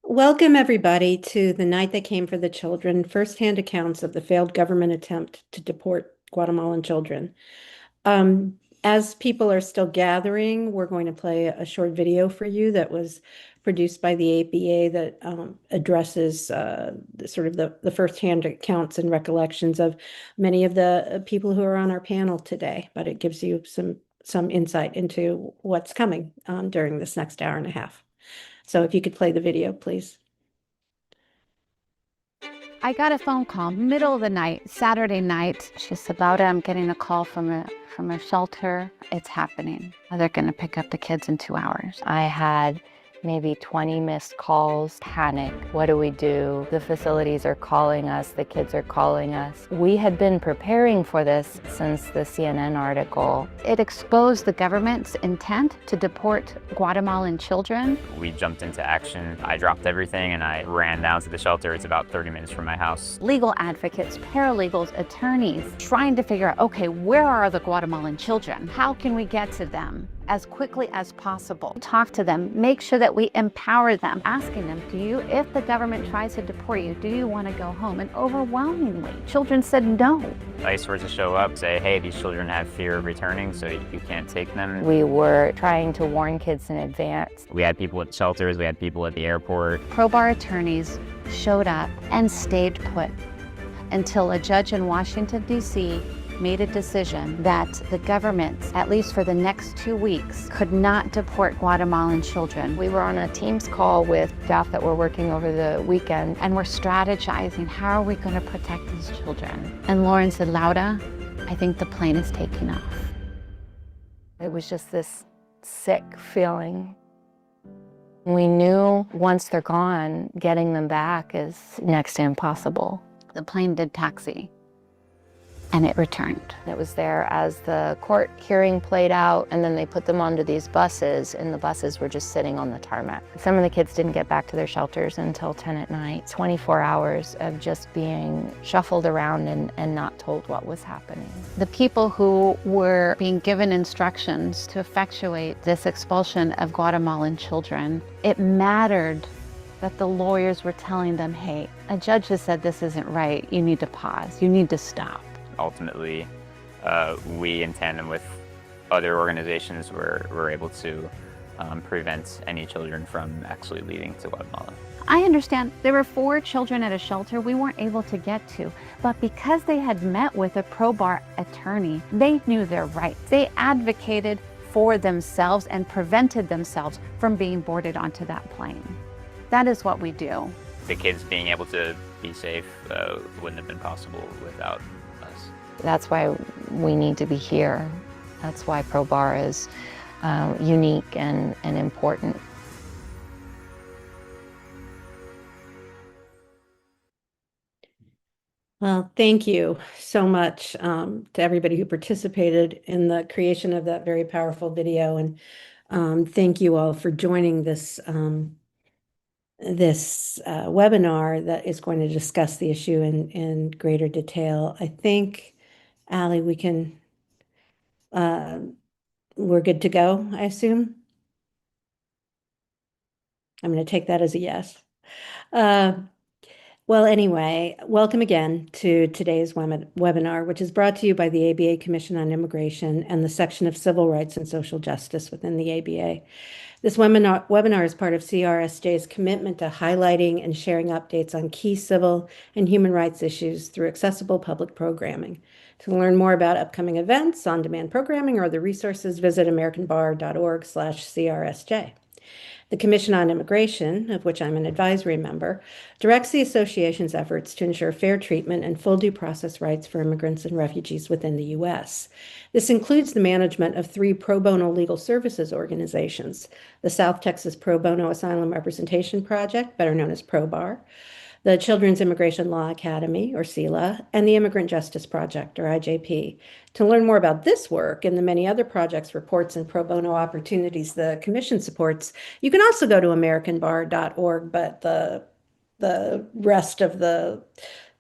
Welcome, everybody, to The Night That Came for the Children, firsthand accounts of the failed government attempt to deport Guatemalan children. As people are still gathering, we're going to play a short video for you that was produced by the ABA that addresses sort of the firsthand accounts and recollections of many of the people who are on our panel today, but it gives you some insight into what's coming during this next hour and a half. So if you could play the video, please. I got a phone call middle of the night, Saturday night. She said, Laura, I'm getting a call from a shelter. It's happening. They're going to pick up the kids in 2 hours. I had maybe 20 missed calls, panic. What do we do? The facilities are calling us, the kids are calling us. We had been preparing for this since the CNN article. It exposed the government's intent to deport Guatemalan children. We jumped into action. I dropped everything and I ran down to the shelter. It's about 30 minutes from my house. Legal advocates, paralegals, attorneys, trying to figure out, okay, where are the Guatemalan children? How can we get to them as quickly as possible? Talk to them, make sure that we empower them, asking them, if the government tries to deport you, do you want to go home? And overwhelmingly, children said no. ICE were to show up, say, hey, these children have fear of returning, so you can't take them. We were trying to warn kids in advance. We had people at shelters, we had people at the airport. ProBAR attorneys showed up and stayed put until a judge in Washington, D.C. made a decision that the government, at least for the next 2 weeks, could not deport Guatemalan children. We were on a Teams call with staff that were working over the weekend, and we're strategizing, how are we going to protect these children? And Lauren said, Laura, I think the plane is taking off. It was just this sick feeling. We knew once they're gone, getting them back is next to impossible. The plane did taxi, and it returned. It was there as the court hearing played out, and then they put them onto these buses, and the buses were just sitting on the tarmac. Some of the kids didn't get back to their shelters until 10 at night. 24 hours of just being shuffled around and not told what was happening. The people who were being given instructions to effectuate this expulsion of Guatemalan children, it mattered that the lawyers were telling them, hey, a judge has said this isn't right, you need to pause, you need to stop. Ultimately, we in tandem with other organizations were able to prevent any children from actually leaving to Guatemala. I understand there were 4 children at a shelter we weren't able to get to, but because they had met with a ProBAR attorney, they knew their rights. They advocated for themselves and prevented themselves from being boarded onto that plane. That is what we do. The kids being able to be safe wouldn't have been possible without us. That's why we need to be here. That's why ProBAR is unique and important. Well, thank you so much to everybody who participated in the creation of that very powerful video. And thank you all for joining this webinar that is going to discuss the issue in greater detail. I think, Allie, we're good to go, I assume. I'm going to take that as a yes. Well, anyway, welcome again to today's webinar, which is brought to you by the ABA Commission on Immigration and the Section of Civil Rights and Social Justice within the ABA. This webinar is part of CRSJ's commitment to highlighting and sharing updates on key civil and human rights issues through accessible public programming. To learn more about upcoming events, on-demand programming, or other resources, visit americanbar.org/CRSJ. The Commission on Immigration, of which I'm an advisory member, directs the association's efforts to ensure fair treatment and full due process rights for immigrants and refugees within the U.S. This includes the management of 3 pro bono legal services organizations: the South Texas Pro Bono Asylum Representation Project, better known as ProBAR, the Children's Immigration Law Academy, or CILA, and the Immigrant Justice Project, or IJP. To learn more about this work and the many other projects, reports, and pro bono opportunities the Commission supports, you can also go to americanbar.org, but the rest of the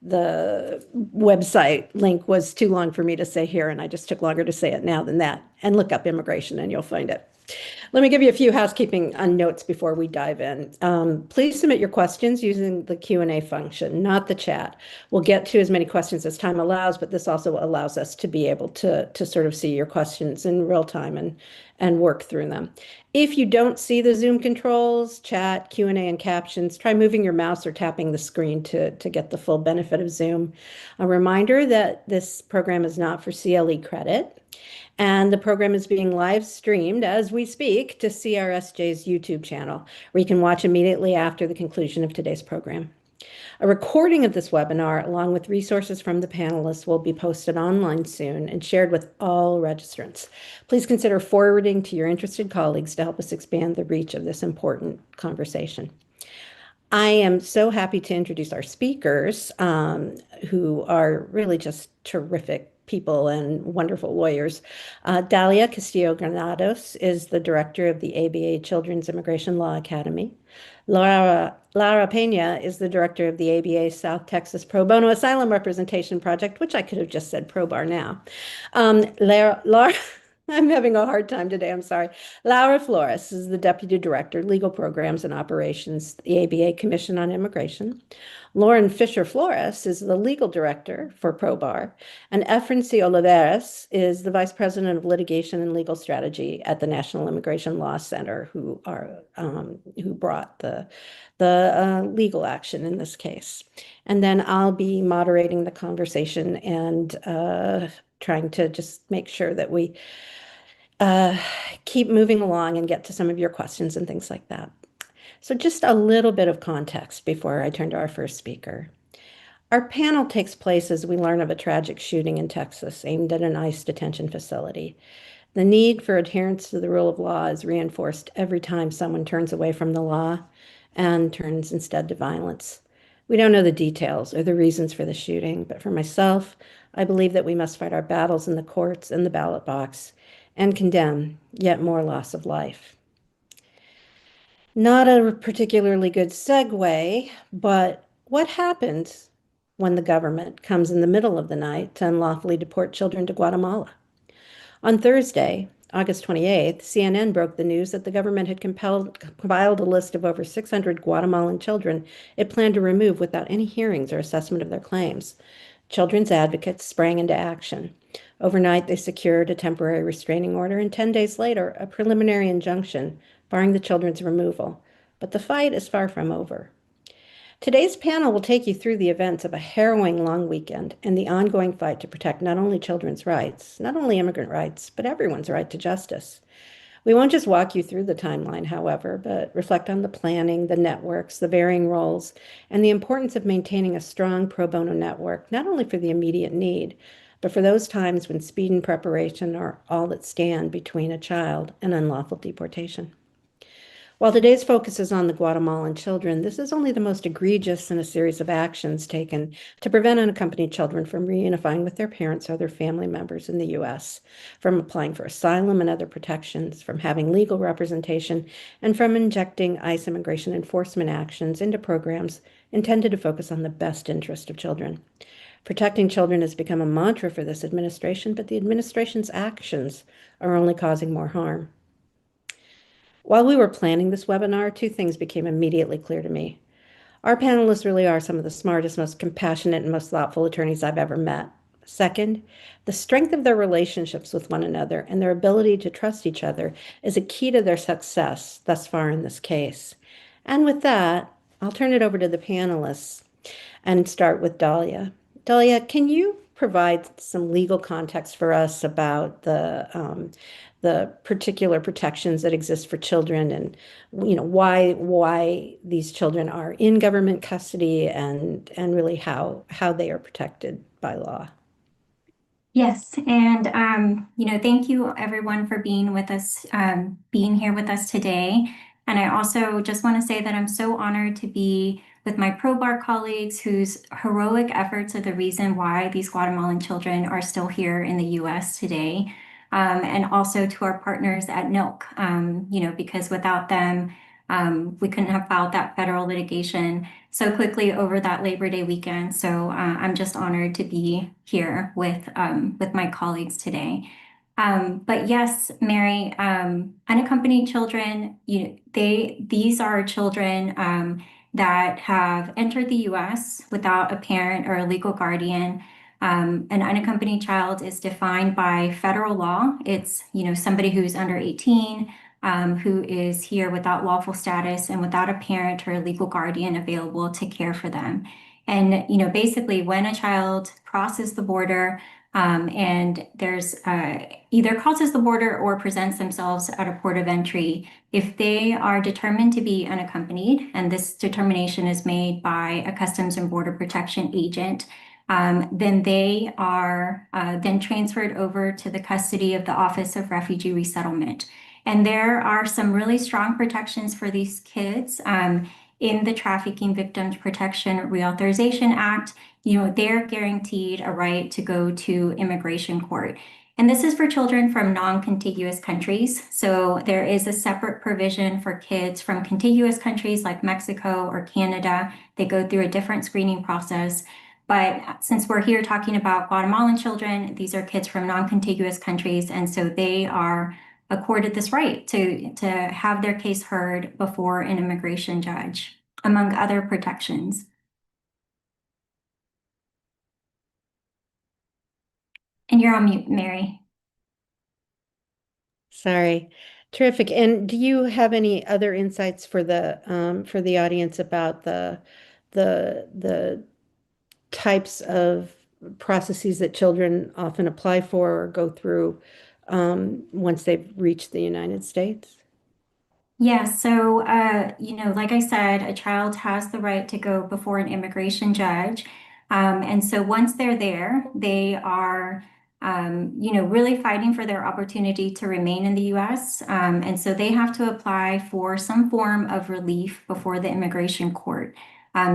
website link was too long for me to say here, and I just took longer to say it now than that. And look up immigration and you'll find it. Let me give you a few housekeeping notes before we dive in. Please submit your questions using the Q&A function, not the chat. We'll get to as many questions as time allows, but this also allows us to be able to sort of see your questions in real time and work through them. If you don't see the Zoom controls, chat, Q&A, and captions, try moving your mouse or tapping the screen to get the full benefit of Zoom. A reminder that this program is not for CLE credit. And the program is being live streamed as we speak to CRSJ's YouTube channel, where you can watch immediately after the conclusion of today's program. A recording of this webinar, along with resources from the panelists, will be posted online soon and shared with all registrants. Please consider forwarding to your interested colleagues to help us expand the reach of this important conversation. I am so happy to introduce our speakers, who are really just terrific people and wonderful lawyers. Dalia Castillo-Granados is the director of the ABA Children's Immigration Law Academy. Lara Peña is the director of the ABA South Texas Pro Bono Asylum Representation Project, which I could have just said pro bar now. Lara, I'm having a hard time today, I'm sorry. Laura Flores is the Deputy Director, Legal Programs and Operations, the ABA Commission on Immigration. Lauren Fisher Flores is the Legal Director for ProBAR, and Efrency Oliveras is the Vice President of Litigation and Legal Strategy at the National Immigration Law Center, who brought the legal action in this case. And then I'll be moderating the conversation and trying to just make sure that we keep moving along and get to some of your questions and things like that. So just a little bit of context before I turn to our first speaker. Our panel takes place as we learn of a tragic shooting in Texas aimed at an ICE detention facility. The need for adherence to the rule of law is reinforced every time someone turns away from the law and turns instead to violence. We don't know the details or the reasons for the shooting, but for myself, I believe that we must fight our battles in the courts and the ballot box and condemn yet more loss of life. Not a particularly good segue, but what happens when the government comes in the middle of the night to unlawfully deport children to Guatemala? On Thursday, August 28th, CNN broke the news that the government had compiled a list of over 600 Guatemalan children it planned to remove without any hearings or assessment of their claims. Children's advocates sprang into action. Overnight, they secured a temporary restraining order, and 10 days later, a preliminary injunction barring the children's removal. But the fight is far from over. Today's panel will take you through the events of a harrowing long weekend and the ongoing fight to protect not only children's rights, not only immigrant rights, but everyone's right to justice. We won't just walk you through the timeline, however, but reflect on the planning, the networks, the varying roles, and the importance of maintaining a strong pro bono network, not only for the immediate need, but for those times when speed and preparation are all that stand between a child and unlawful deportation. While today's focus is on the Guatemalan children, this is only the most egregious in a series of actions taken to prevent unaccompanied children from reunifying with their parents or their family members in the U.S., from applying for asylum and other protections, from having legal representation, and from injecting ICE immigration enforcement actions into programs intended to focus on the best interest of children. Protecting children has become a mantra for this administration, but the administration's actions are only causing more harm. While we were planning this webinar, two things became immediately clear to me. Our panelists really are some of the smartest, most compassionate, and most thoughtful attorneys I've ever met. Second, the strength of their relationships with one another and their ability to trust each other is a key to their success thus far in this case. And with that, I'll turn it over to the panelists and start with Dalia. Dalia, can you provide some legal context for us about the particular protections that exist for children, and why these children are in government custody, and really how they are protected by law? Yes, and thank you everyone for being with us, being here with us today. And I also just want to say that I'm so honored to be with my ProBAR colleagues whose heroic efforts are the reason why these Guatemalan children are still here in the U.S. today. And also to our partners at NILC, because without them, we couldn't have filed that federal litigation so quickly over that Labor Day weekend. So I'm just honored to be here with my colleagues today. But yes, Mary, unaccompanied children, these are children that have entered the U.S. without a parent or a legal guardian. An unaccompanied child is defined by federal law. It's, somebody who's under 18, who is here without lawful status and without a parent or a legal guardian available to care for them. And, basically when a child crosses the border, and there's either crosses the border or presents themselves at a port of entry, if they are determined to be unaccompanied, and this determination is made by a Customs and Border Protection agent, then they are then transferred over to the custody of the Office of Refugee Resettlement. And there are some really strong protections for these kids. In the Trafficking Victims Protection Reauthorization Act, they're guaranteed a right to go to immigration court. And this is for children from non-contiguous countries. So there is a separate provision for kids from contiguous countries like Mexico or Canada. They go through a different screening process. But since we're here talking about Guatemalan children, these are kids from non-contiguous countries. And so they are accorded this right to have their case heard before an immigration judge, among other protections. And you're on mute, Mary. Sorry. Terrific. And do you have any other insights for the audience about the types of processes that children often apply for or go through once they've reached the United States? Yeah, so, like I said, a child has the right to go before an immigration judge. And so once they're there, they are, really fighting for their opportunity to remain in the US. And so they have to apply for some form of relief before the immigration court.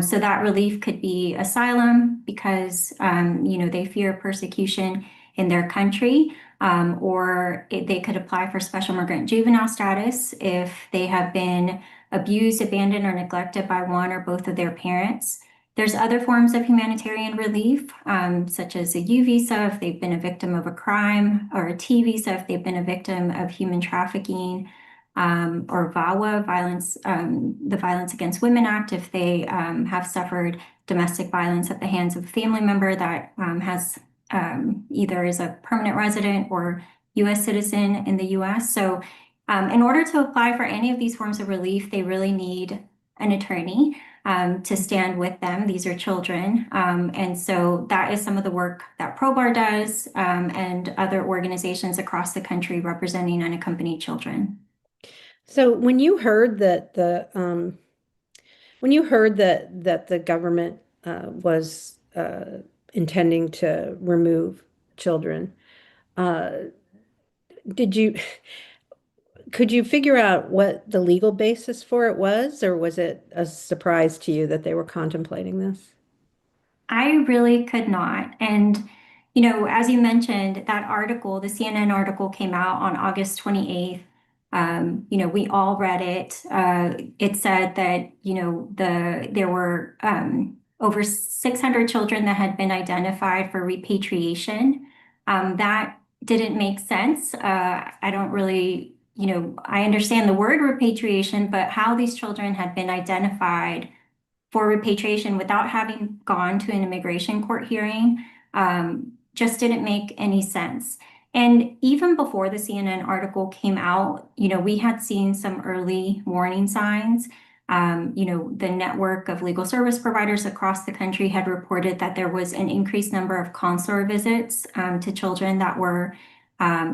So that relief could be asylum because, they fear persecution in their country. Or they could apply for special migrant juvenile status if they have been abused, abandoned, or neglected by one or both of their parents. There's other forms of humanitarian relief, such as a U visa if they've been a victim of a crime, or a T visa if they've been a victim of human trafficking, or VAWA, the Violence Against Women Act, if they have suffered domestic violence at the hands of a family member that has either is a permanent resident or U.S. citizen in the U.S. So in order to apply for any of these forms of relief, they really need an attorney to stand with them. These are children. And so that is some of the work that ProBAR does and other organizations across the country representing unaccompanied children. So when you heard that the government was intending to remove children, did you could you figure out what the legal basis for it was, or was it a surprise to you that they were contemplating this? I really could not. And, as you mentioned, that article, the CNN article came out on August 28th. We all read it. It said that, there were over 600 children that had been identified for repatriation. That didn't make sense. I don't really, I understand the word repatriation, but how these children had been identified for repatriation without having gone to an immigration court hearing just didn't make any sense. And even before the CNN article came out, we had seen some early warning signs. The network of legal service providers across the country had reported that there was an increased number of consular visits to children that were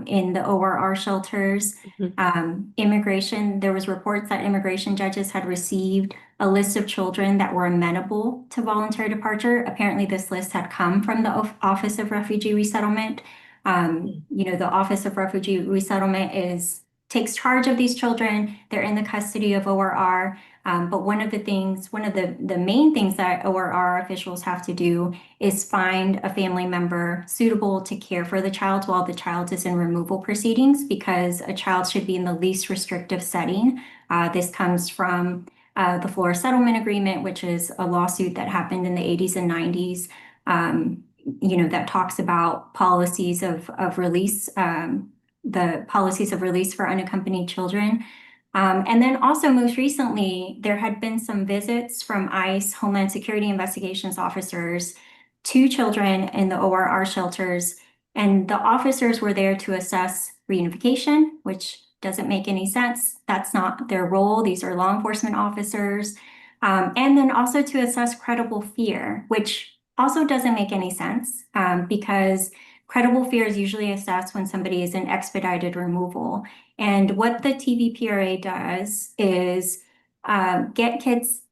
in the ORR shelters. There was reports that immigration judges had received a list of children that were amenable to voluntary departure. Apparently, this list had come from the Office of Refugee Resettlement. The Office of Refugee Resettlement takes charge of these children. They're in the custody of ORR. But one of the main things that ORR officials have to do is find a family member suitable to care for the child while the child is in removal proceedings, because a child should be in the least restrictive setting. This comes from the Flora Settlement Agreement, which is a lawsuit that happened in the 80s and 90s, that talks about policies of release the policies of release for unaccompanied children. And then also most recently, there had been some visits from ICE, Homeland Security Investigations officers, to children in the ORR shelters. And the officers were there to assess reunification, which doesn't make any sense. That's not their role. These are law enforcement officers. And then also to assess credible fear, which also doesn't make any sense because credible fear is usually assessed when somebody is in expedited removal. And what the TVPRA does is get kids,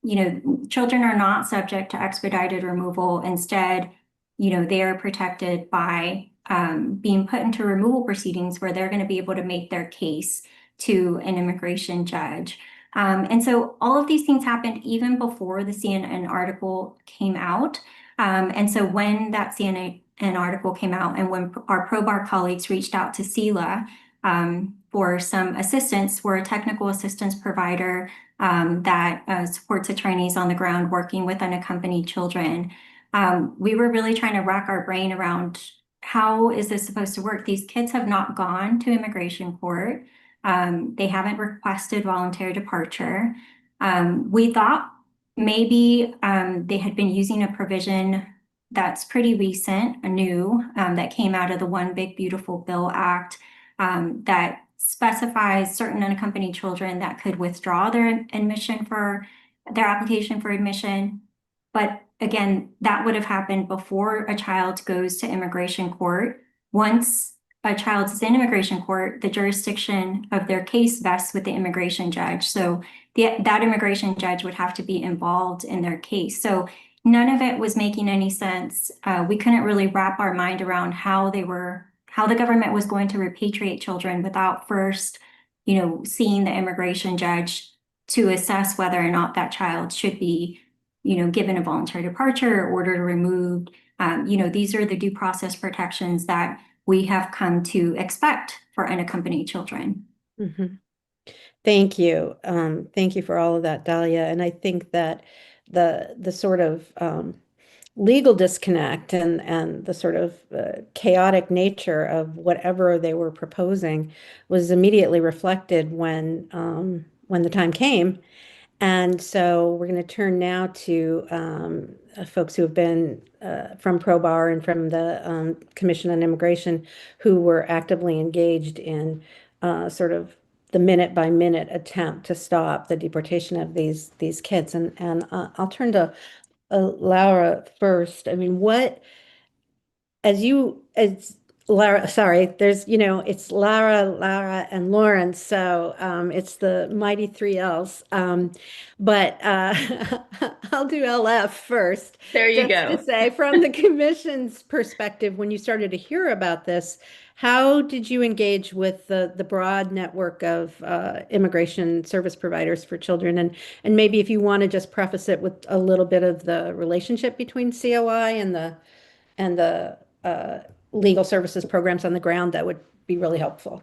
children are not subject to expedited removal. Instead, they are protected by being put into removal proceedings where they're going to be able to make their case to an immigration judge. And so all of these things happened even before the CNN article came out. And so when that CNN article came out and when our ProBAR colleagues reached out to CILA for some assistance, we're a technical assistance provider that supports attorneys on the ground working with unaccompanied children. We were really trying to rack our brain around how is this supposed to work? These kids have not gone to immigration court. They haven't requested voluntary departure. We thought maybe they had been using a provision that's pretty recent, new, that came out of the One Big Beautiful Bill Act that specifies certain unaccompanied children that could withdraw their application for admission. But again, that would have happened before a child goes to immigration court. Once a child is in immigration court, the jurisdiction of their case vests with the immigration judge. So that immigration judge would have to be involved in their case. So none of it was making any sense. We couldn't really wrap our mind around how the government was going to repatriate children without first, seeing the immigration judge to assess whether or not that child should be, given a voluntary departure or ordered removed. These are the due process protections that we have come to expect for unaccompanied children. Mm-hmm. Thank you. Thank you for all of that, Dalia. And I think that the sort of legal disconnect and the sort of chaotic nature of whatever they were proposing was immediately reflected when the time came. And so we're going to turn now to folks who have been from ProBAR and from the Commission on Immigration who were actively engaged in sort of the minute-by-minute attempt to stop the deportation of these kids. And I'll turn to Laura first. I mean, as Laura, sorry, it's Laura, and Lawrence, so it's the mighty three L's. But I'll do LF first. There you just go. to say, from the commission's perspective, when you started to hear about this, how did you engage with the broad network of immigration service providers for children? And maybe if you want to just preface it with a little bit of the relationship between COI and the legal services programs on the ground, that would be really helpful.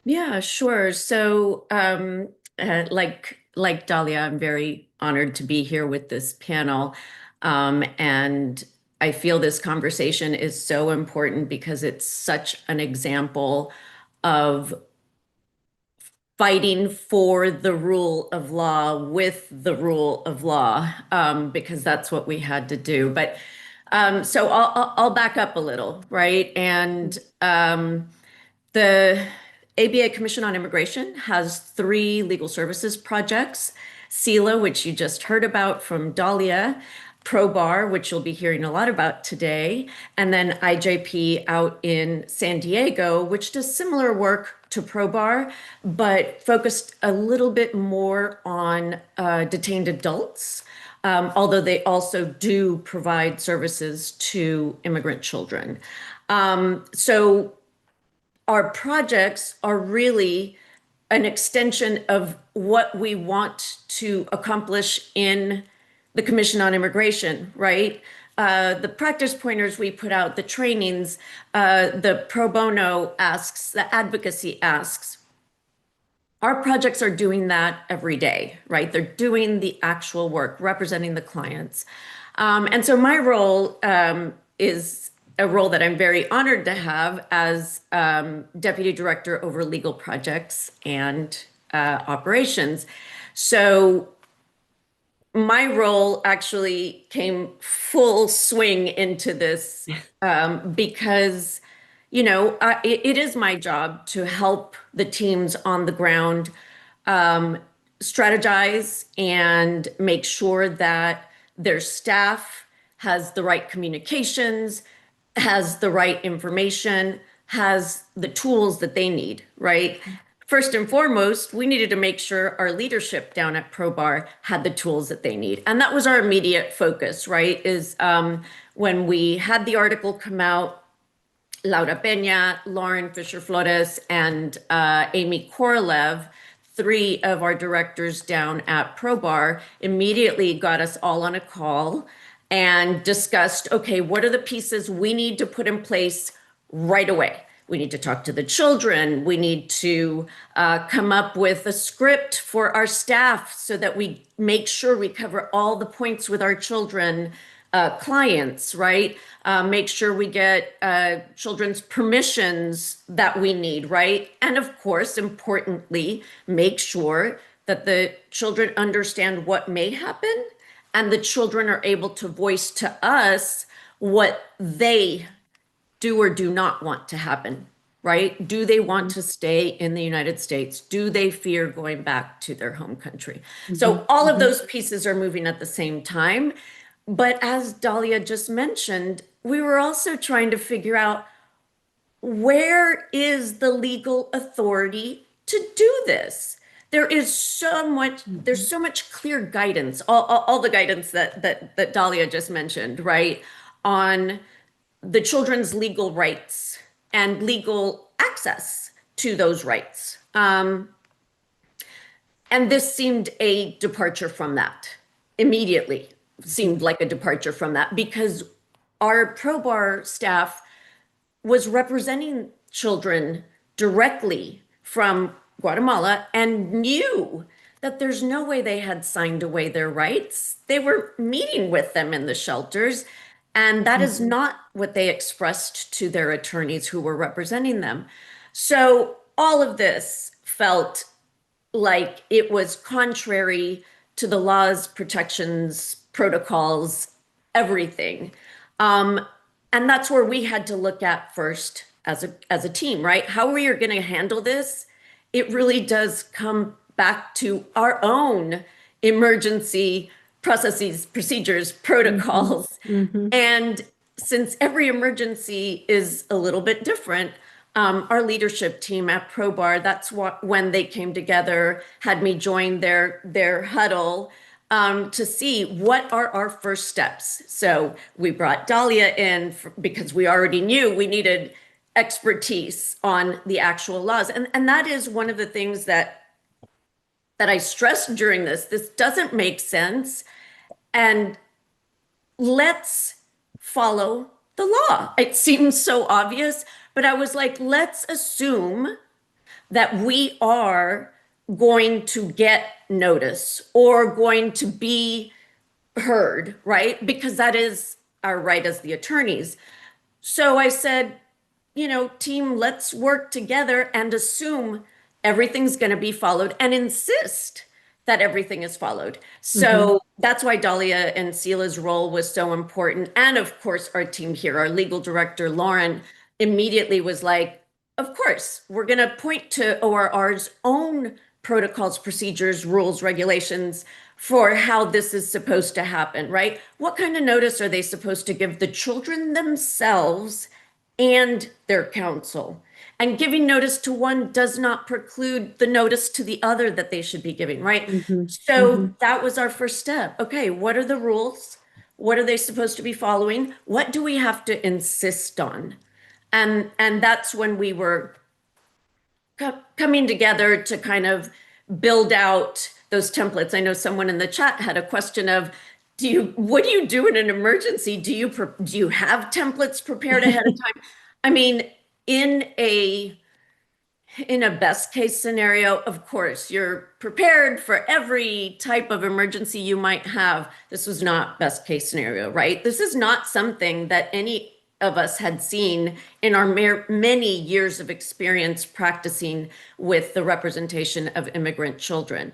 Yeah, sure. So like Dalia, I'm very honored to be here with this panel. And I feel this conversation is so important because it's such an example of fighting for the rule of law with the rule of law, because that's what we had to do. But so I'll back up a little, right? And the ABA Commission on Immigration has 3 legal services projects: CILA, which you just heard about from Dalia, ProBAR, which you'll be hearing a lot about today, and then IJP out in San Diego, which does similar work to ProBAR, but focused a little bit more on detained adults. Although they also do provide services to immigrant children. So our projects are really an extension of what we want to accomplish in the Commission on Immigration, right? The practice pointers we put out, the trainings, the pro bono asks, the advocacy asks. Our projects are doing that every day, right? They're doing the actual work, representing the clients. And so my role is a role that I'm very honored to have as Deputy Director over Legal Projects and Operations. So my role actually came full swing into this because, it is my job to help the teams on the ground strategize and make sure that their staff has the right communications, has the right information, has the tools that they need, right? First and foremost, we needed to make sure our leadership down at ProBAR had the tools that they need. And that was our immediate focus, right? Is when we had the article come out, Laura Peña, Lauren Fisher-Flores, and Amy Korolev, three of our directors down at ProBAR, immediately got us all on a call and discussed, okay, what are the pieces we need to put in place right away? We need to talk to the children. We need to come up with a script for our staff so that we make sure we cover all the points with our children, clients, right? Make sure we get children's permissions that we need, right? And of course, importantly, make sure that the children understand what may happen and the children are able to voice to us what they do or do not want to happen, right? Do they want to stay in the United States? Do they fear going back to their home country? So all of those pieces are moving at the same time. But as Dalia just mentioned, we were also trying to figure out, where is the legal authority to do this? There's so much clear guidance, all the guidance that Dalia just mentioned, right? On the children's legal rights and legal access to those rights. And this seemed a departure from that. Immediately seemed like a departure from that, because our ProBAR staff was representing children directly from Guatemala and knew that there's no way they had signed away their rights. They were meeting with them in the shelters, and that is not what they expressed to their attorneys who were representing them. So all of this felt like it was contrary to the laws, protections, protocols, everything. And that's where we had to look at first as a team, right? How we are going to handle this. It really does come back to our own emergency processes, procedures, protocols. And since every emergency is a little bit different, our leadership team at ProBAR, that's when they came together, had me join their huddle to see what are our first steps. So we brought Dalia in because we already knew we needed expertise on the actual laws. And that is one of the things that I stressed during this. This doesn't make sense. And let's follow the law. It seems so obvious, but I was like, let's assume that we are going to get notice or going to be heard, right? Because that is our right as the attorneys. So I said, team, let's work together and assume everything's going to be followed and insist that everything is followed. So that's why Dalia and CILA's role was so important. And of course, our team here, our legal director, Lauren, immediately was like, of course, we're going to point to ORR's own protocols, procedures, rules, regulations for how this is supposed to happen, right? What kind of notice are they supposed to give the children themselves and their counsel? And giving notice to one does not preclude the notice to the other that they should be giving, right? So that was our first step. Okay, what are the rules? What are they supposed to be following? What do we have to insist on? And that's when we were coming together to kind of build out those templates. I know someone in the chat had a question of, what do you do in an emergency? Do you have templates prepared ahead of time? I mean, in a best case scenario, of course, you're prepared for every type of emergency you might have. This was not best case scenario, right? This is not something that any of us had seen in our many years of experience practicing with the representation of immigrant children.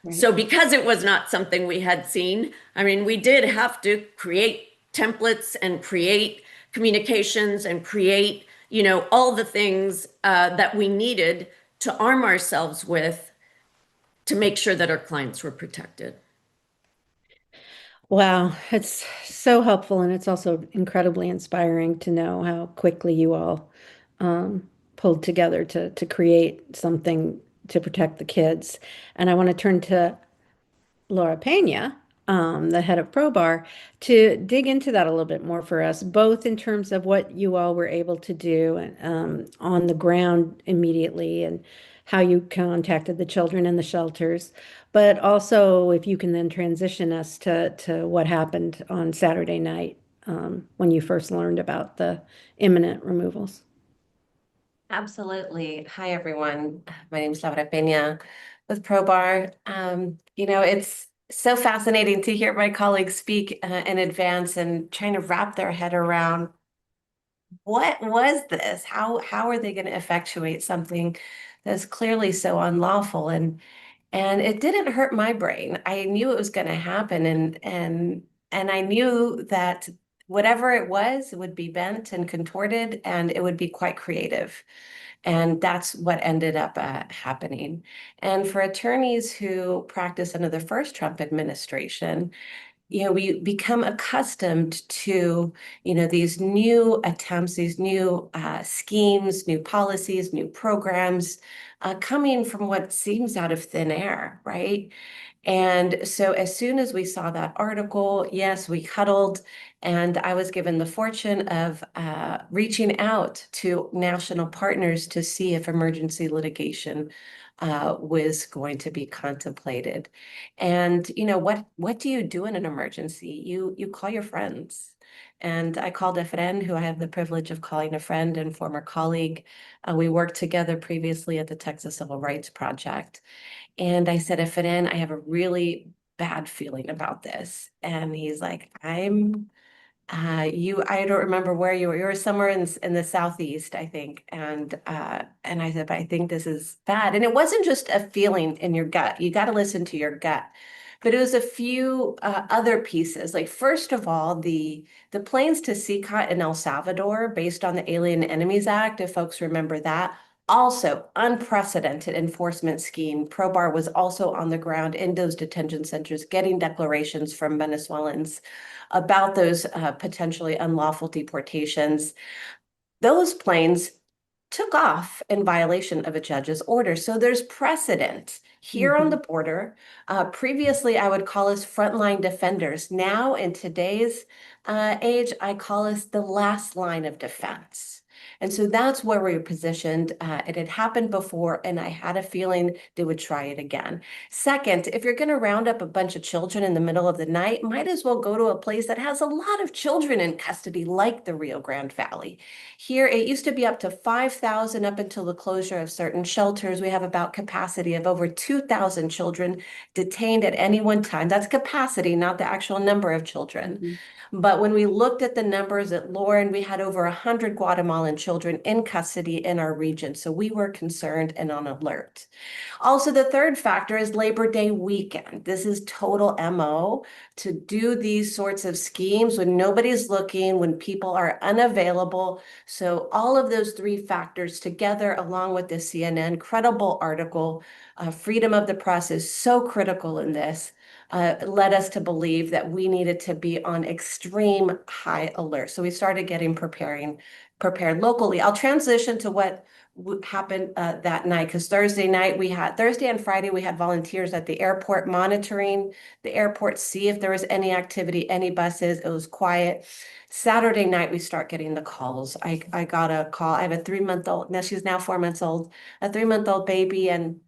Right. So because it was not something we had seen, I mean, we did have to create templates and create communications and create, you know, all the things that we needed to arm ourselves with to make sure that our clients were protected. Wow, it's so helpful, and it's also incredibly inspiring to know how quickly you all pulled together to create something to protect the kids. And I want to turn to Laura Peña, the head of ProBAR, to dig into that a little bit more for us, both in terms of what you all were able to do on the ground immediately and how you contacted the children in the shelters, but also if you can then transition us to what happened on Saturday night when you first learned about the imminent removals. Absolutely. Hi, everyone. My name is Laura Peña with ProBAR. It's so fascinating to hear my colleagues speak in advance and trying to wrap their head around what was this? How are they going to effectuate something that's clearly so unlawful? And it didn't hurt my brain. I knew it was going to happen, and I knew that whatever it was, it would be bent and contorted, and it would be quite creative. And that's what ended up happening. And for attorneys who practice under the first Trump administration, we become accustomed to, these new attempts, these new schemes, new policies, new programs coming from what seems out of thin air, right? And so as soon as we saw that article, yes, we huddled, and I was given the fortune of reaching out to national partners to see if emergency litigation was going to be contemplated. And what do you do in an emergency? You call your friends. And I called a friend who I have the privilege of calling a friend and former colleague. We worked together previously at the Texas Civil Rights Project. And I said, Efren, I have a really bad feeling about this. And he's like, I don't remember where you were. You were somewhere in the Southeast, I think. And I said, but I think this is bad. And it wasn't just a feeling in your gut. You got to listen to your gut. But it was a few other pieces. Like, first of all, the planes to CCOT in El Salvador, based on the Alien Enemies Act, if folks remember that, also unprecedented enforcement scheme. ProBAR was also on the ground in those detention centers, getting declarations from Venezuelans about those potentially unlawful deportations. Those planes took off in violation of a judge's order. So there's precedent here on the border. Previously, I would call us frontline defenders. Now, in today's age, I call us the last line of defense. And so that's where we were positioned. It had happened before, and I had a feeling they would try it again. Second, if you're going to round up a bunch of children in the middle of the night, might as well go to a place that has a lot of children in custody, like the Rio Grande Valley. Here, it used to be up to 5,000 up until the closure of certain shelters. We have about capacity of over 2,000 children detained at any one time. That's capacity, not the actual number of children. But when we looked at the numbers at Lauren, we had over 100 Guatemalan children in custody in our region. So we were concerned and on alert. Also, the third factor is Labor Day weekend. This is total MO to do these sorts of schemes when nobody's looking, when people are unavailable. So all of those three factors together, along with the CNN credible article, freedom of the press is so critical in this, led us to believe that we needed to be on extreme high alert. So we started getting prepared locally. I'll transition to what happened that night, because Thursday and Friday, we had volunteers at the airport monitoring the airport, see if there was any activity, any buses. It was quiet. Saturday night, we start getting the calls. I got a call. I have a 3-month-old. Now she's now 4 months old, a 3-month-old baby, and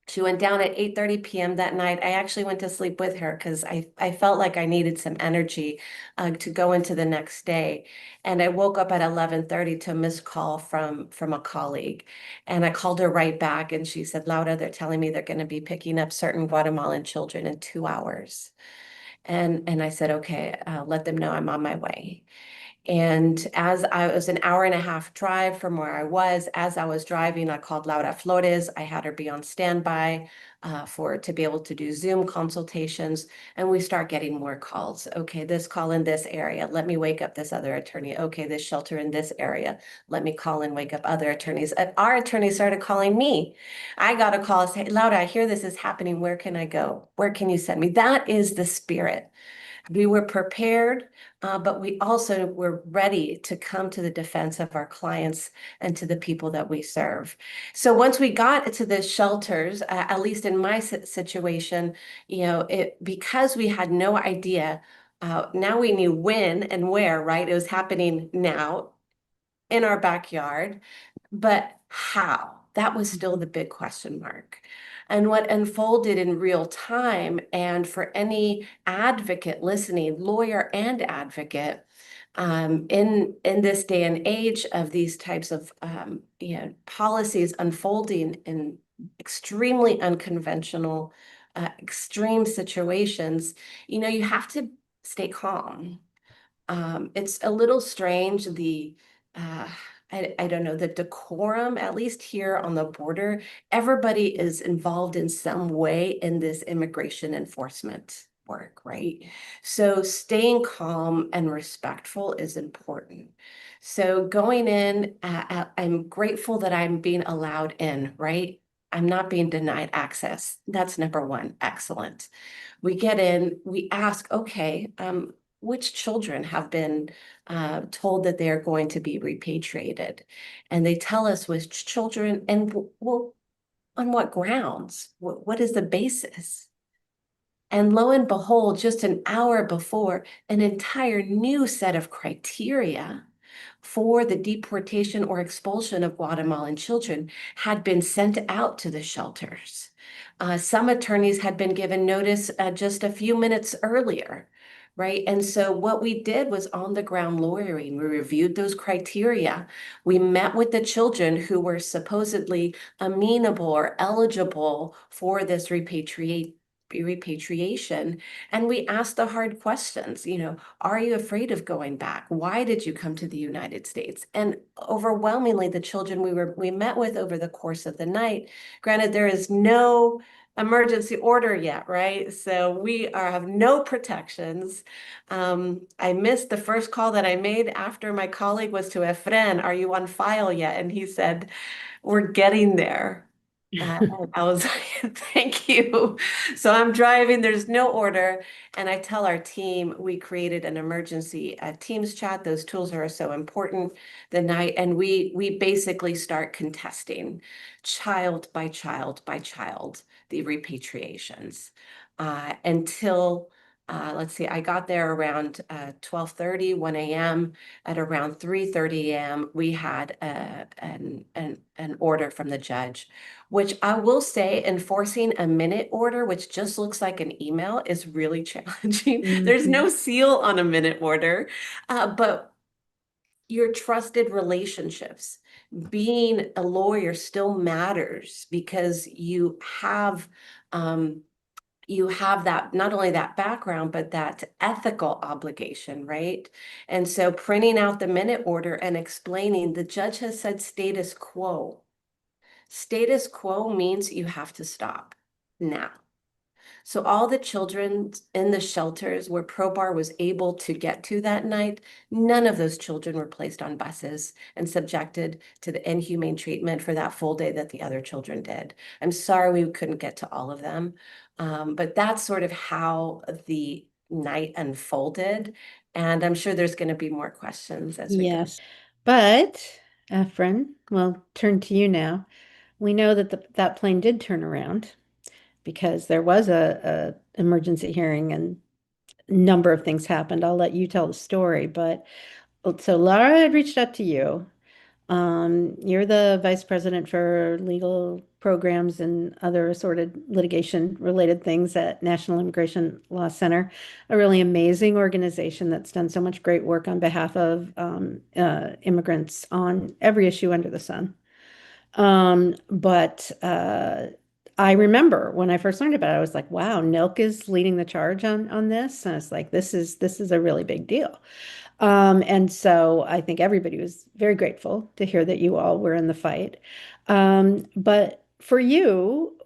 she went down at 8:30 p.m. that night. I actually went to sleep with her because I felt like I needed some energy to go into the next day. And I woke up at 11:30 to a missed call from a colleague. And I called her right back, and she said, Laura, they're telling me they're going to be picking up certain Guatemalan children in 2 hours. And I said, okay, let them know I'm on my way. And as I was an hour and a half drive from where I was, as I was driving, I called Laura Flores. I had her be on standby to be able to do Zoom consultations. And we start getting more calls. Okay, this call in this area. Let me wake up this other attorney. Okay, this shelter in this area. Let me call and wake up other attorneys. And our attorney started calling me. I got a call, say, Laura, I hear this is happening. Where can I go? Where can you send me? That is the spirit. We were prepared, but we also were ready to come to the defense of our clients and to the people that we serve. So once we got to the shelters, at least in my situation, because we had no idea, now we knew when and where, right? It was happening now in our backyard, but how? That was still the big question mark. And what unfolded in real time, and for any advocate listening, lawyer and advocate, in this day and age of these types of policies unfolding in extremely unconventional, extreme situations, you have to stay calm. It's a little strange, uh, I don't know, the decorum, at least here on the border, everybody is involved in some way in this immigration enforcement work, right? So staying calm and respectful is important. So going in, I'm grateful that I'm being allowed in, right? I'm not being denied access. That's number one. Excellent. We get in, we ask, okay, which children have been told that they're going to be repatriated? And they tell us which children, and well, on what grounds? What is the basis? And lo and behold, just an hour before, an entire new set of criteria for the deportation or expulsion of Guatemalan children had been sent out to the shelters. Some attorneys had been given notice just a few minutes earlier, right? And so what we did was on the ground lawyering. We reviewed those criteria. We met with the children who were supposedly amenable or eligible for this repatriation, and we asked the hard questions. Are you afraid of going back? Why did you come to the United States? And overwhelmingly, the children we met with over the course of the night, granted there is no emergency order yet, right? So we have no protections. I missed the first call that I made after my colleague was to Efren, are you on file yet? And he said, we're getting there. And I was like, thank you. So I'm driving, there's no order. And I tell our team, we created an emergency Teams chat. Those tools are so important the night. And we basically start contesting child by child by child, the repatriations until let's see, I got there around 12:30, 1 a.m. At around 3:30 a.m., we had an order from the judge, which I will say enforcing a minute order, which just looks like an email, is really challenging. There's no seal on a minute order, but your trusted relationships, being a lawyer still matters because you have that, not only that background, but that ethical obligation, right? And so printing out the minute order and explaining, the judge has said status quo. Status quo means you have to stop now. So all the children in the shelters where ProBAR was able to get to that night, none of those children were placed on buses and subjected to the inhumane treatment for that full day that the other children did. I'm sorry we couldn't get to all of them, but that's sort of how the night unfolded. And I'm sure there's going to be more questions as we go. Yes. But, Efren, we'll turn to you now. We know that that plane did turn around because there was a emergency hearing and a number of things happened. I'll let you tell the story. But so Laura had reached out to you. You're the vice president for legal programs and other assorted litigation related things at National Immigration Law Center, a really amazing organization that's done so much great work on behalf of immigrants on every issue under the sun. But I remember when I first learned about it, I was like, wow, Nilk is leading the charge on this. And I was like, this is a really big deal. And so I think everybody was very grateful to hear that you all were in the fight. But for you,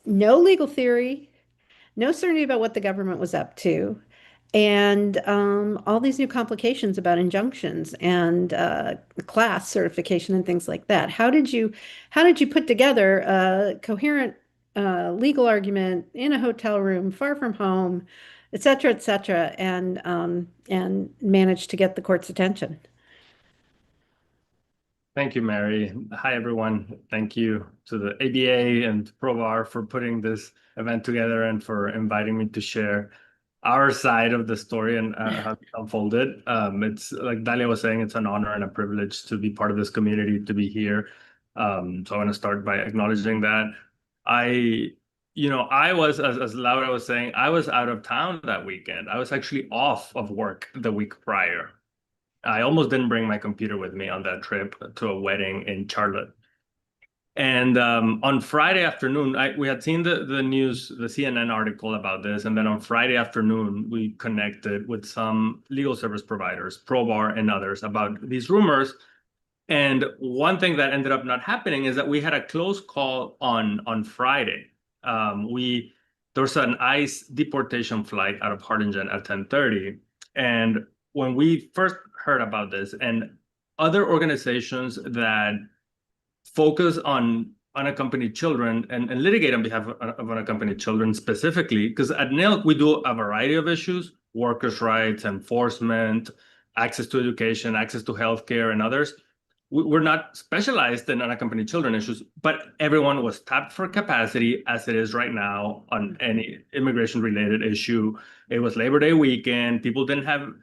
no legal theory, no certainty about what the government was up to, and all these new complications about injunctions and class certification and things like that. How did you put together a coherent legal argument in a hotel room, far from home, et cetera, and manage to get the court's attention? Thank you, Mary. Hi, everyone. Thank you to the ABA and ProBAR for putting this event together and for inviting me to share our side of the story and how it unfolded. It's like Dalia was saying, it's an honor and a privilege to be part of this community, to be here. So I want to start by acknowledging that I was, as Laura was saying, I was out of town that weekend. I was actually off of work the week prior. I almost didn't bring my computer with me on that trip to a wedding in Charlotte. And on Friday afternoon, we had seen the news, the CNN article about this. And then on Friday afternoon, we connected with some legal service providers, ProBAR and others, about these rumors. And one thing that ended up not happening is that we had a close call on Friday. There was an ICE deportation flight out of Harlingen at 10:30. And when we first heard about this, and other organizations that focus on unaccompanied children and litigate on behalf of unaccompanied children specifically, because at NILC we do a variety of issues: workers' rights, enforcement, access to education, access to healthcare, and others. We're not specialized in unaccompanied children issues, but everyone was tapped for capacity, as it is right now on any immigration-related issue. It was Labor Day weekend. People didn't have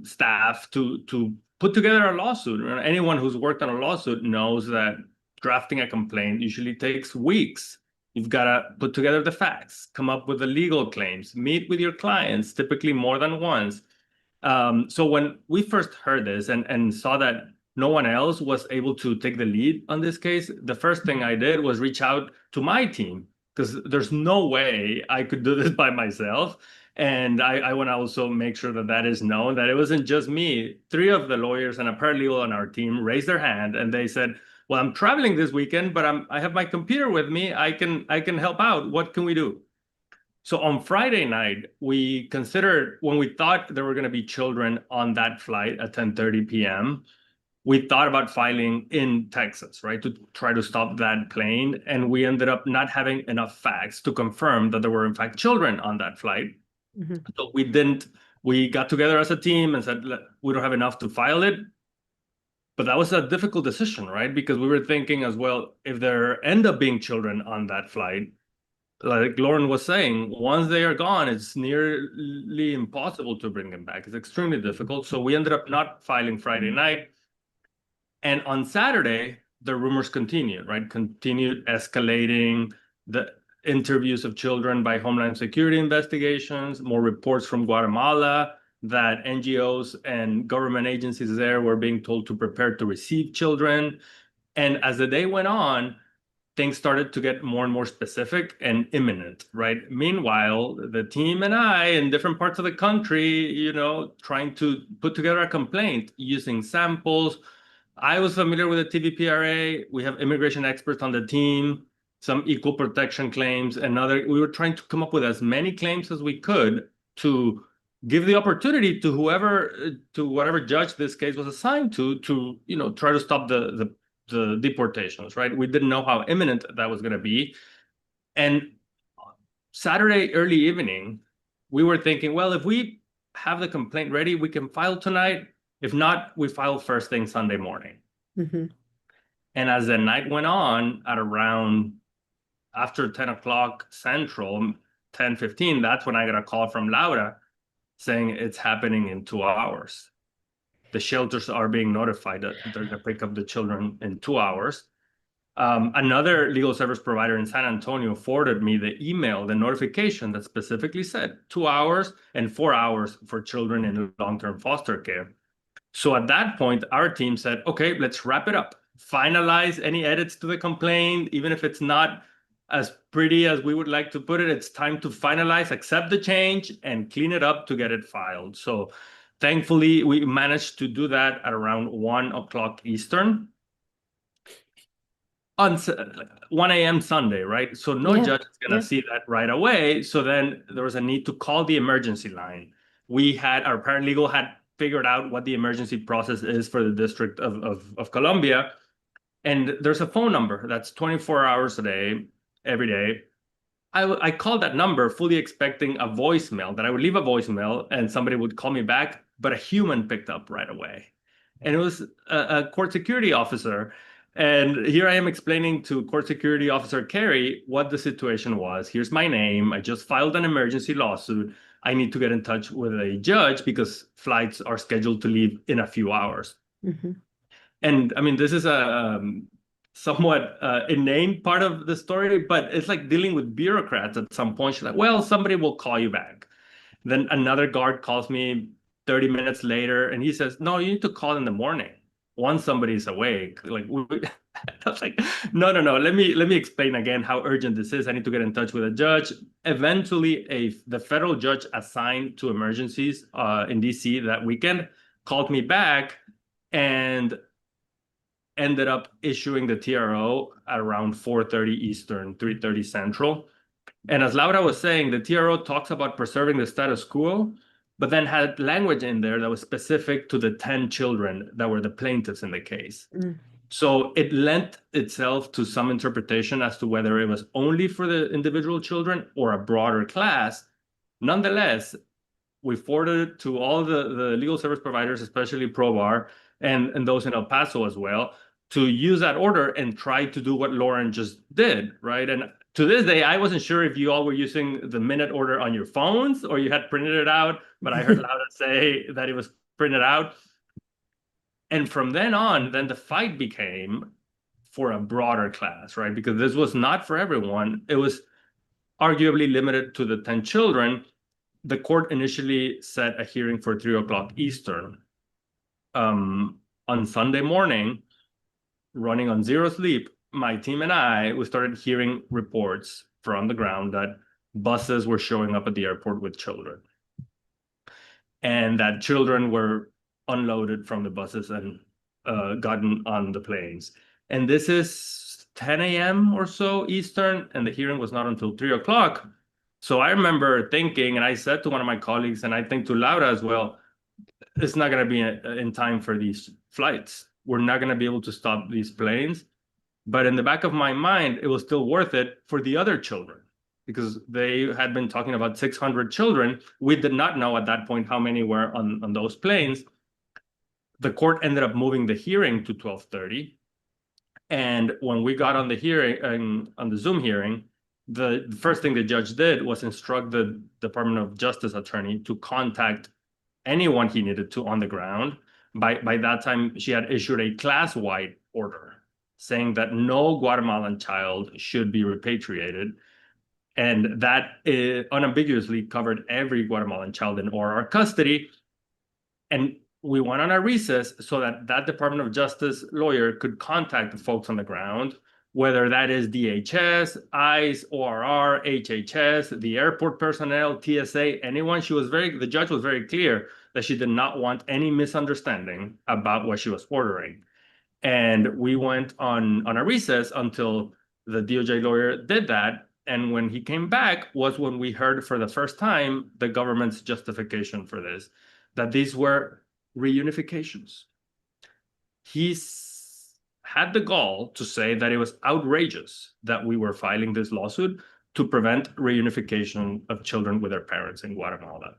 staff to put together a lawsuit. Anyone who's worked on a lawsuit knows that drafting a complaint usually takes weeks. You've got to put together the facts, come up with the legal claims, meet with your clients, typically more than once. So when we first heard this and saw that no one else was able to take the lead on this case, the first thing I did was reach out to my team, because there's no way I could do this by myself. And I want to also make sure that that is known, that it wasn't just me. 3 of the lawyers and a paralegal on our team raised their hand and they said, well, I'm traveling this weekend, but I have my computer with me. I can help out. What can we do? So on Friday night, we considered, when we thought there were going to be children on that flight at 10:30 p.m., we thought about filing in Texas, right, to try to stop that plane. And we ended up not having enough facts to confirm that there were, in fact, children on that flight. Mm-hmm. So we got together as a team and said, we don't have enough to file it. But that was a difficult decision, right? Because we were thinking as well, if there end up being children on that flight, like Lauren was saying, once they are gone, it's nearly impossible to bring them back. It's extremely difficult. So we ended up not filing Friday night. And on Saturday, the rumors continued, right? Continued escalating, the interviews of children by Homeland Security investigations, more reports from Guatemala that NGOs and government agencies there were being told to prepare to receive children. And as the day went on, things started to get more and more specific and imminent, right? Meanwhile, the team and I in different parts of the country, trying to put together a complaint using samples. I was familiar with the TVPRA. We have immigration experts on the team, some equal protection claims, and we were trying to come up with as many claims as we could to give the opportunity to whatever judge this case was assigned to try to stop the deportations, right? We didn't know how imminent that was going to be. And Saturday early evening, we were thinking, well, if we have the complaint ready, we can file tonight. If not, we file first thing Sunday morning. Mm-hmm. And as the night went on, at around after 10 o'clock Central, 10:15, that's when I got a call from Laura saying it's happening in 2 hours. The shelters are being notified that they're going to pick up the children in 2 hours. Another legal service provider in San Antonio forwarded me the email, the notification that specifically said 2 hours and 4 hours for children in long-term foster care. So at that point, our team said, okay, let's wrap it up. Finalize any edits to the complaint, even if it's not as pretty as we would like to put it, it's time to finalize, accept the change, and clean it up to get it filed. So thankfully, we managed to do that at around 1 o'clock Eastern on 1 a.m. Sunday, right? So no Yeah, judge is going to yeah. see that right away. So then there was a need to call the emergency line. Our paralegal had figured out what the emergency process is for the District of Columbia. And there's a phone number that's 24 hours a day, every day. I called that number fully expecting a voicemail, that I would leave a voicemail and somebody would call me back, but a human picked up right away. And it was a court security officer. And here I am explaining to court security officer Carrie what the situation was. Here's my name. I just filed an emergency lawsuit. I need to get in touch with a judge because flights are scheduled to leave in a few hours. Mm-hmm. And I mean, this is a somewhat inane part of the story, but it's like dealing with bureaucrats at some point. She's like, well, somebody will call you back. Then another guard calls me 30 minutes later and he says, no, you need to call in the morning once somebody's awake. Like, I was like, no. Let me explain again how urgent this is. I need to get in touch with a judge. Eventually, the federal judge assigned to emergencies in DC that weekend called me back and ended up issuing the TRO at around 4:30 Eastern, 3:30 Central. And as Laura was saying, the TRO talks about preserving the status quo, but then had language in there that was specific to the 10 children that were the plaintiffs in the case. Mm. So it lent itself to some interpretation as to whether it was only for the individual children or a broader class. Nonetheless, we forwarded it to all the legal service providers, especially ProBAR and those in El Paso as well, to use that order and try to do what Lauren just did, right? And to this day, I wasn't sure if you all were using the minute order on your phones or you had printed it out, but I heard Laura say that it was printed out. And from then on, then the fight became for a broader class, right? Because this was not for everyone. It was arguably limited to the 10 children. The court initially set a hearing for 3 o'clock Eastern. On Sunday morning, running on zero sleep, my team and we started hearing reports from the ground that buses were showing up at the airport with children. And that children were unloaded from the buses and gotten on the planes. And this is 10 a.m. or so Eastern, and the hearing was not until 3 o'clock. So I remember thinking, and I said to one of my colleagues, and I think to Laura as well, it's not going to be in time for these flights. We're not going to be able to stop these planes. But in the back of my mind, it was still worth it for the other children because they had been talking about 600 children. We did not know at that point how many were on those planes. The court ended up moving the hearing to 12:30. And when we got on the hearing, on the Zoom hearing, the first thing the judge did was instruct the Department of Justice attorney to contact anyone he needed to on the ground. By that time, she had issued a class-wide order saying that no Guatemalan child should be repatriated. And that unambiguously covered every Guatemalan child in ORR custody. And we went on a recess so that Department of Justice lawyer could contact the folks on the ground, whether that is DHS, ICE, ORR, HHS, the airport personnel, TSA, anyone. The judge was very clear that she did not want any misunderstanding about what she was ordering. And we went on a recess until the DOJ lawyer did that. And when he came back was when we heard for the first time the government's justification for this, that these were reunifications. He's had the gall to say that it was outrageous that we were filing this lawsuit to prevent reunification of children with their parents in Guatemala.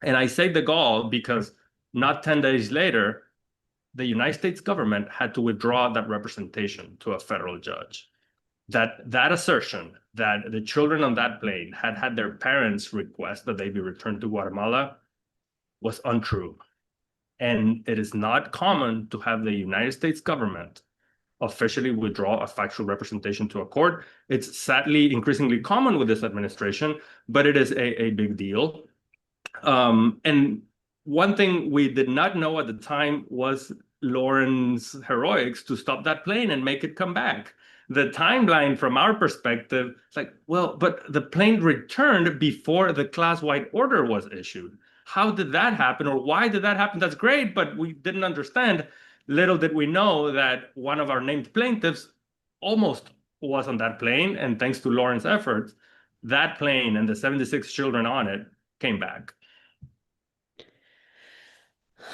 And I say the gall because not 10 days later, the United States government had to withdraw that representation to a federal judge. That assertion that the children on that plane had their parents request that they be returned to Guatemala was untrue. And it is not common to have the United States government officially withdraw a factual representation to a court. It's sadly increasingly common with this administration, but it is a big deal. And one thing we did not know at the time was Lauren's heroics to stop that plane and make it come back. the timeline from our perspective, it's like, well, but the plane returned before the class-wide order was issued. How did that happen, or why did that happen? That's great, but we didn't understand. Little did we know that one of our named plaintiffs almost was on that plane, and thanks to Lauren's efforts, that plane and the 76 children on it came back.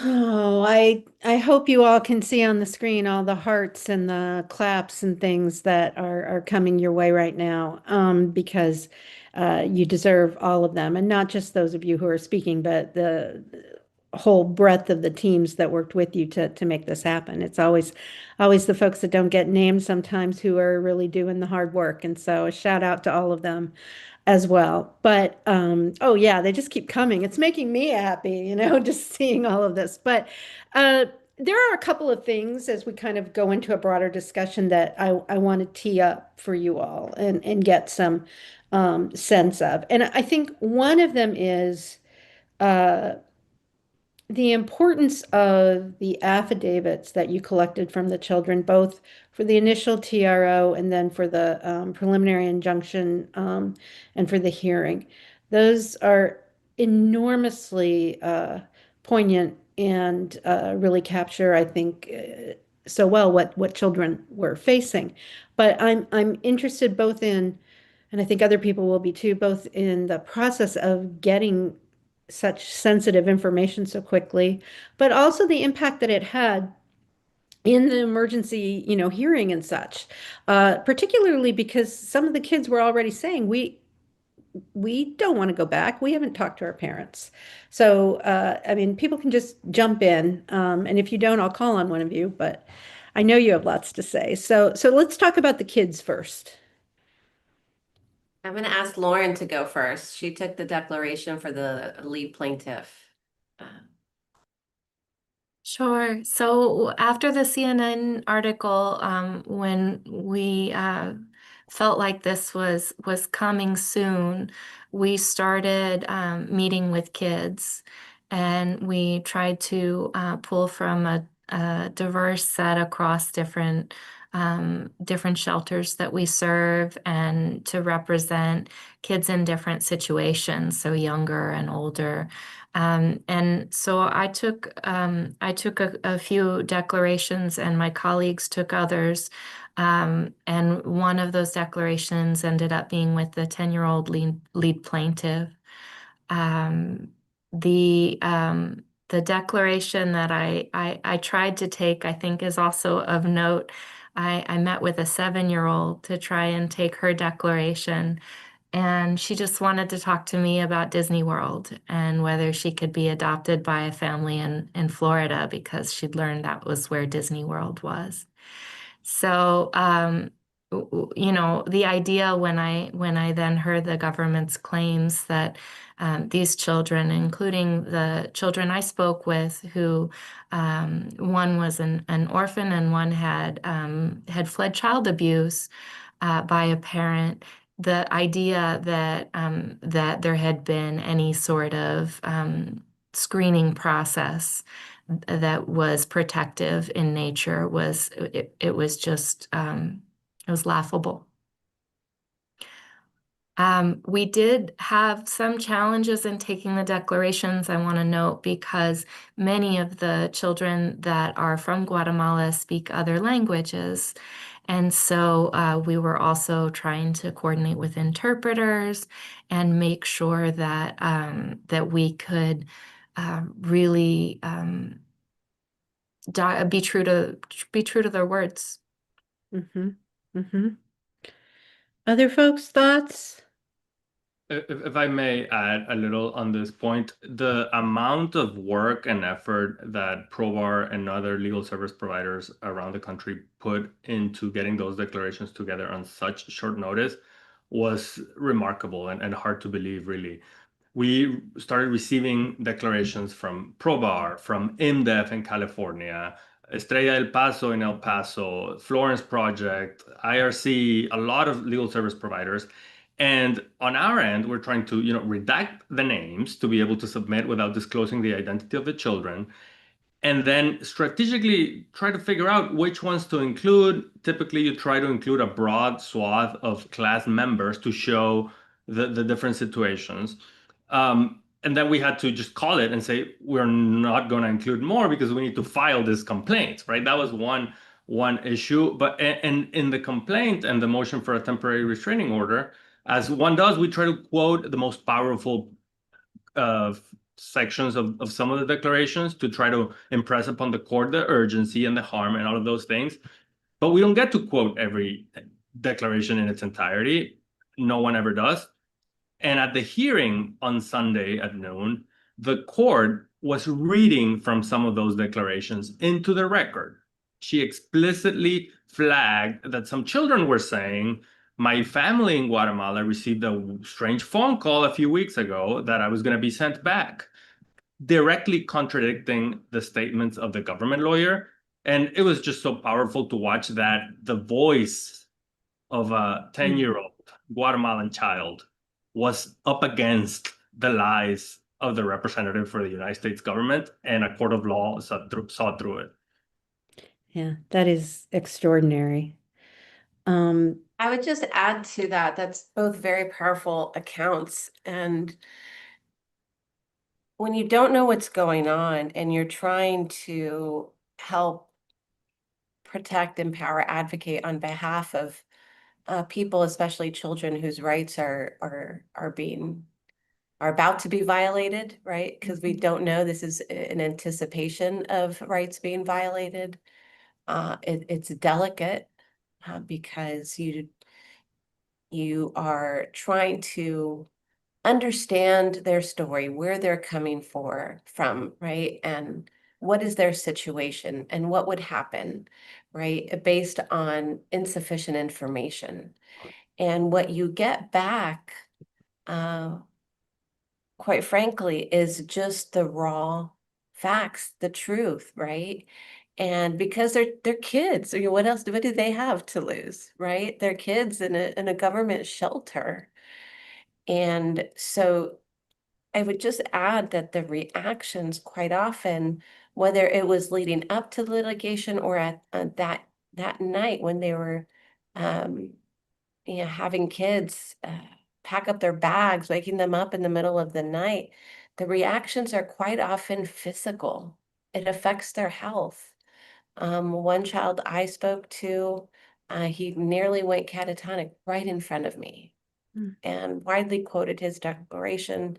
Oh, I hope you all can see on the screen all the hearts and the claps and things that are coming your way right now, because you deserve all of them, and not just those of you who are speaking, but the whole breadth of the teams that worked with you to make this happen. It's always the folks that don't get named sometimes who are really doing the hard work, and so a shout out to all of them as well. But oh yeah, they just keep coming. It's making me happy, just seeing all of this. But there are a couple of things as we kind of go into a broader discussion that I want to tee up for you all and get some sense of. And I think one of them is uh, the importance of the affidavits that you collected from the children, both for the initial TRO and then for the preliminary injunction and for the hearing. Those are enormously poignant and really capture, I think, so well what children were facing. But I'm interested both in, and I think other people will be too, both in the process of getting such sensitive information so quickly, but also the impact that it had in the emergency, hearing and such, particularly because some of the kids were already saying, we don't want to go back. We haven't talked to our parents. So, I mean, people can just jump in. And if you don't, I'll call on one of you, but I know you have lots to say. So let's talk about the kids first. I'm going to ask Lauren to go first. She took the declaration for the lead plaintiff. Sure. So after the CNN article, when we felt like this was coming soon, we started meeting with kids, and we tried to pull from a diverse set across different shelters that we serve, and to represent kids in different situations, so younger and older. And so I took a few declarations, and my colleagues took others. And one of those declarations ended up being with the 10-year-old lead plaintiff. The declaration that I tried to take, I think, is also of note. I met with a 7-year-old to try and take her declaration. And she just wanted to talk to me about Disney World and whether she could be adopted by a family in Florida, because she'd learned that was where Disney World was. So, the idea when I then heard the government's claims that these children, including the children I spoke with, who one was an orphan and one had fled child abuse by a parent, the idea that there had been any sort of screening process that was protective in nature it was just it was laughable. We did have some challenges in taking the declarations, I want to note, because many of the children that are from Guatemala speak other languages. And so we were also trying to coordinate with interpreters and make sure that that we could really be true to their words. Mm-hmm. Mm-hmm. Other folks' thoughts? If I may add a little on this point, the amount of work and effort that ProBAR and other legal service providers around the country put into getting those declarations together on such short notice was remarkable and hard to believe, really. We started receiving declarations from ProBAR, from IMDEF in California, Estrella del Paso in El Paso, Florence Project, IRC, a lot of legal service providers. And on our end, we're trying to, redact the names to be able to submit without disclosing the identity of the children. and then strategically try to figure out which ones to include. Typically, you try to include a broad swath of class members to show the different situations. And then we had to just call it and say, we're not going to include more because we need to file this complaint, right? That was one issue. But and in the complaint and the motion for a temporary restraining order, as one does, we try to quote the most powerful sections of some of the declarations to try to impress upon the court the urgency and the harm and all of those things. But we don't get to quote every declaration in its entirety. No one ever does. And at the hearing on Sunday at noon, the court was reading from some of those declarations into the record. She explicitly flagged that some children were saying, my family in Guatemala received a strange phone call a few weeks ago that I was going to be sent back, directly contradicting the statements of the government lawyer. And it was just so powerful to watch that the voice of a 10-year-old Guatemalan child was up against the lies of the representative for the United States government, and a court of law saw through it. Yeah, that is extraordinary. I would just add to that, that's both very powerful accounts. And when you don't know what's going on and you're trying to help protect, empower, advocate on behalf of people, especially children whose rights are about to be violated, right? Because we don't know, this is an anticipation of rights being violated. It's delicate because you are trying to understand their story, where they're coming from, right? And what is their situation and what would happen, right? Based on insufficient information. And what you get back, quite frankly, is just the raw facts, the truth, right? And because they're kids, what else? What do they have to lose, right? They're kids in a government shelter. And so I would just add that the reactions quite often, whether it was leading up to litigation or at that night when they were having kids pack up their bags, waking them up in the middle of the night, the reactions are quite often physical. It affects their health. One child I spoke to, he nearly went catatonic right in front of me, and widely quoted his declaration.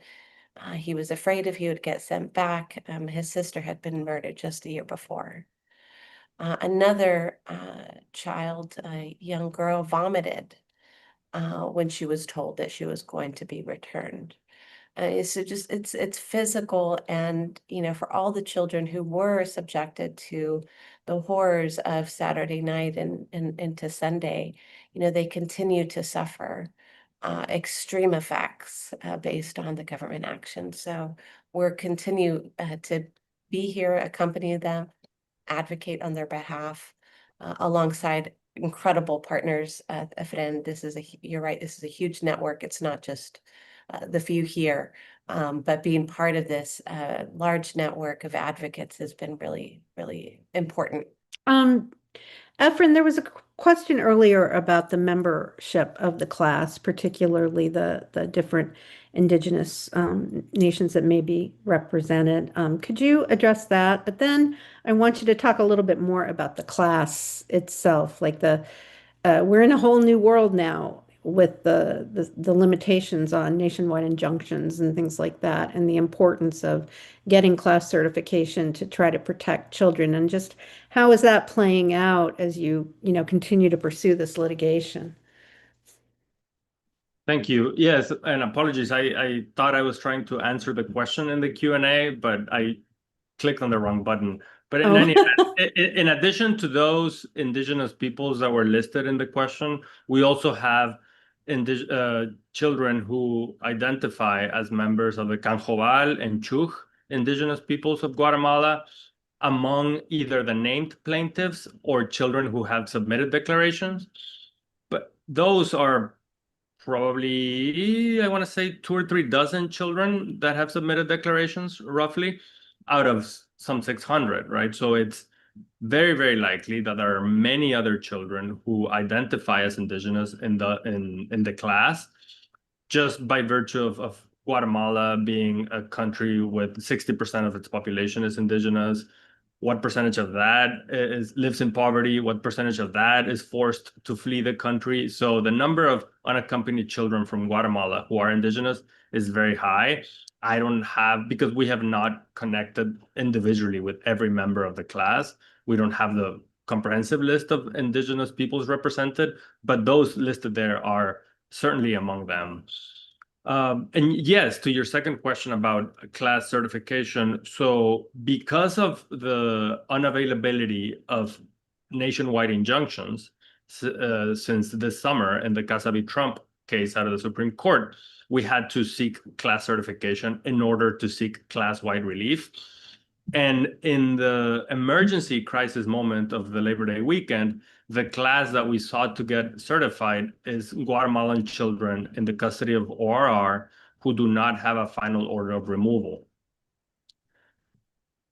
He was afraid if he would get sent back. His sister had been murdered just the year before. Another child, a young girl, vomited when she was told that she was going to be returned. So it's physical, and for all the children who were subjected to the horrors of Saturday night and into Sunday, they continue to suffer extreme effects based on the government action. So we're continue to be here, accompany them, advocate on their behalf, alongside incredible partners. Efren, you're right, this is a huge network. It's not just the few here, but being part of this large network of advocates has been really, really important. Efren, there was a question earlier about the membership of the class, particularly the different indigenous nations that may be represented. Could you address that? But then I want you to talk a little bit more about the class itself, like we're in a whole new world now with the limitations on nationwide injunctions and things like that, and the importance of getting class certification to try to protect children, and just how is that playing out as you continue to pursue this litigation? Thank you. Yes, and apologies. I thought I was trying to answer the question in the Q&A, but I clicked on the wrong button. But in any event, in addition to those indigenous peoples that were listed in the question, we also have children who identify as members of the Canjobal and Chuj indigenous peoples of Guatemala, among either the named plaintiffs or children who have submitted declarations. But those are probably, I want to say, 2 or 3 dozen children that have submitted declarations, roughly. out of some 600, right? So it's very, very likely that there are many other children who identify as indigenous in the class, just by virtue of Guatemala being a country with 60% of its population is indigenous. What percentage of that lives in poverty? What percentage of that is forced to flee the country? So the number of unaccompanied children from Guatemala who are indigenous is very high. I don't have, because we have not connected individually with every member of the class. We don't have the comprehensive list of indigenous peoples represented, but those listed there are certainly among them. And yes, to your second question about class certification. So because of the unavailability of nationwide injunctions since this summer in the Casa v. Trump case out of the Supreme Court, we had to seek class certification in order to seek class-wide relief. And in the emergency crisis moment of the Labor Day weekend, the class that we sought to get certified is Guatemalan children in the custody of ORR who do not have a final order of removal.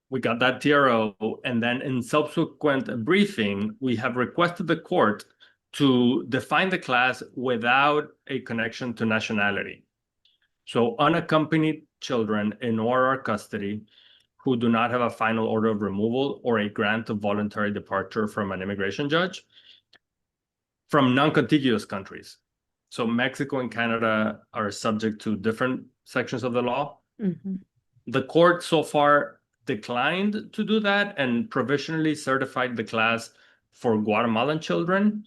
We got that TRO, and then in subsequent briefing, we have requested the court to define the class without a connection to nationality. So unaccompanied children in ORR custody who do not have a final order of removal or a grant of voluntary departure from an immigration judge from non-contiguous countries. So Mexico and Canada are subject to different sections of the law. Mm-hmm. The court so far declined to do that and provisionally certified the class for Guatemalan children,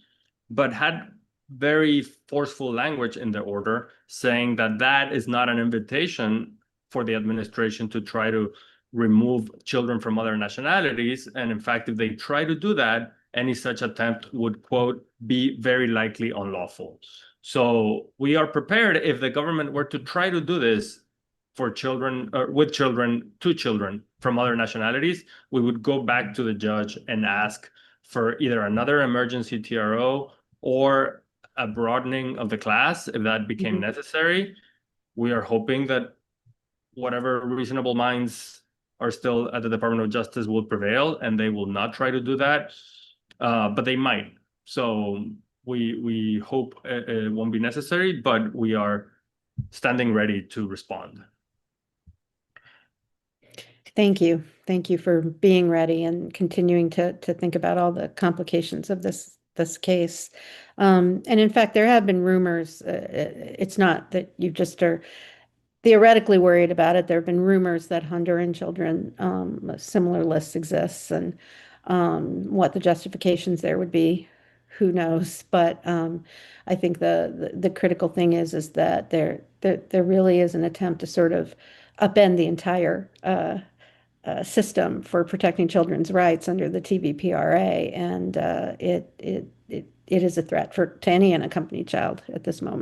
but had very forceful language in the order saying that that is not an invitation for the administration to try to remove children from other nationalities. And in fact, if they try to do that, any such attempt would, quote, be very likely unlawful. So we are prepared if the government were to try to do this for children, or with children, to children from other nationalities, we would go back to the judge and ask for either another emergency TRO or a broadening of the class if that became necessary. We are hoping that whatever reasonable minds are still at the Department of Justice will prevail, and they will not try to do that, but they might. So we hope it won't be necessary, but we are standing ready to respond. Thank you. Thank you for being ready and continuing to think about all the complications of this case. And in fact, there have been rumors. It's not that you just are theoretically worried about it. There have been rumors that Honduran children, a similar list exists, and what the justifications there would be, who knows? But I think the critical thing is that there really is an attempt to sort of upend the entire system for protecting children's rights under the TVPRA, and it is a threat to any unaccompanied child at this moment.